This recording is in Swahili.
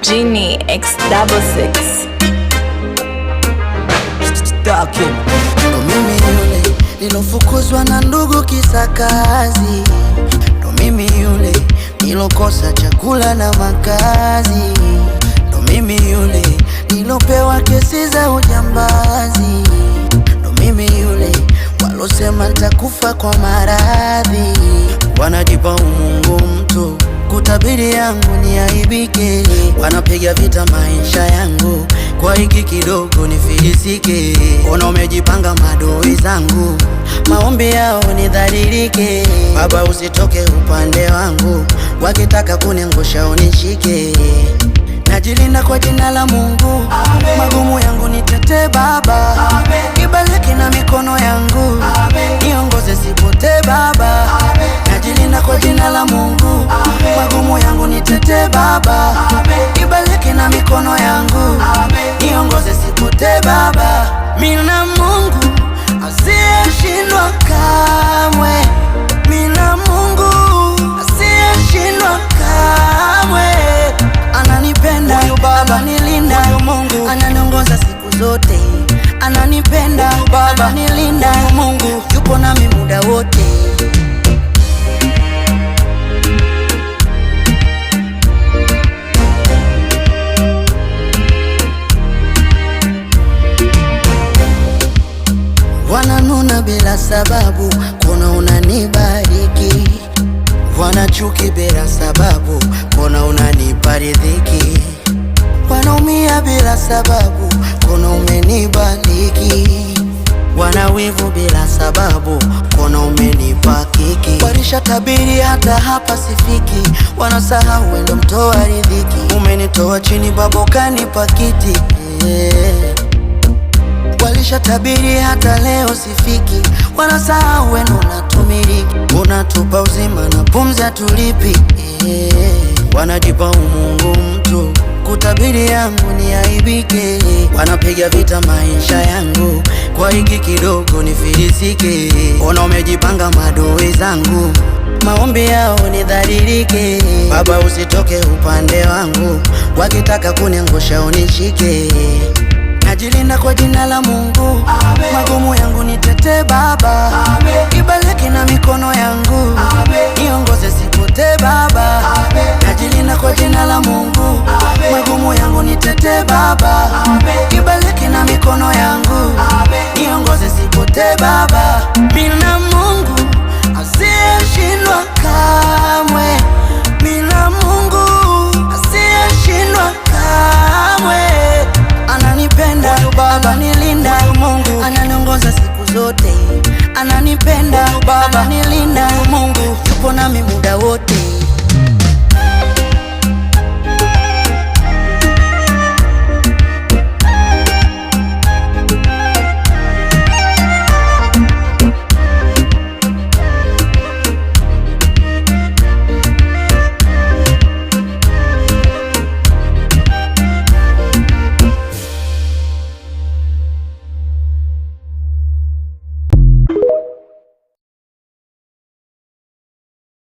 Genie X66 ndo mimi yule nilofukuzwa na ndugu kisa kazi, ndo mimi yule nilokosa chakula na makazi, ndo mimi yule nilopewa kesi za ujambazi, ndo mimi yule walosema nitakufa kwa maradhi. Wanajipa umungu mtu kutabiri yangu ni aibike, wanapiga vita maisha yangu kwa hiki kidogo nifilisike. Ona umejipanga madoi zangu, maombi yao nidhalilike. Baba usitoke upande wangu, wakitaka kuniangusha unishike. Najilinda kwa jina la Mungu, amen. Magumu yangu nitete Baba, amen. Ibariki na mikono yangu, amen. Niongoze sipotee Baba, amen. Najilinda kwa jina la Mungu, amen. Magumu yangu nitete Baba, amen. Ibariki na mikono yangu, amen. Niongoze sipotee Baba. Mina Mungu asiyeshindwa kamwe, mina Mungu asiyeshindwa kamwe. Ananipenda, ananilinda, Mungu ananiongoza siku zote. Ananipenda, ananilinda, Mungu yupo nami muda wote. Wananuna bila sababu, kuna unanibariki. Wanachuki bila sababu, kuna unanipa riziki. Wanaumia bila sababu, kuna umenibariki. Wanawivu bila sababu, kuna umenipa kiki. Walishatabiri hata hapa sifiki, wanasahau ndo mtoa riziki. Umenitoa chini Baba ukanipa kiti, Walishatabiri hata leo sifiki, wanasahau wendo unatumiliki. Unatupa uzima na pumzi hatulipi, Wanajipa umungu mtu kutabiri yangu ni aibike. Wanapiga vita maisha yangu kwa hiki kidogo nifilisike. Ona umejipanga madoi zangu, maombi yao nidhalilike. Baba usitoke upande wangu, wakitaka kuniangusha unishike. Najilinda kwa jina la Mungu, amen. Magumu yangu nitete Baba, amen. Ibariki na mikono yangu, amen. Niongoze sipotee Baba, amen. Najilinda kwa jina la Mungu, amen. Magumu yangu nitete Baba, amen. Ibariki na mikono yangu, amen. Niongoze sipotee Baba. Mina Mungu asiyeshindwa kamwe, mina Mungu asiyeshindwa kamwe. Ananipenda, ananilinda, Mungu ananiongoza siku zote. Ananipenda, ananilinda, Mungu yupo nami muda wote.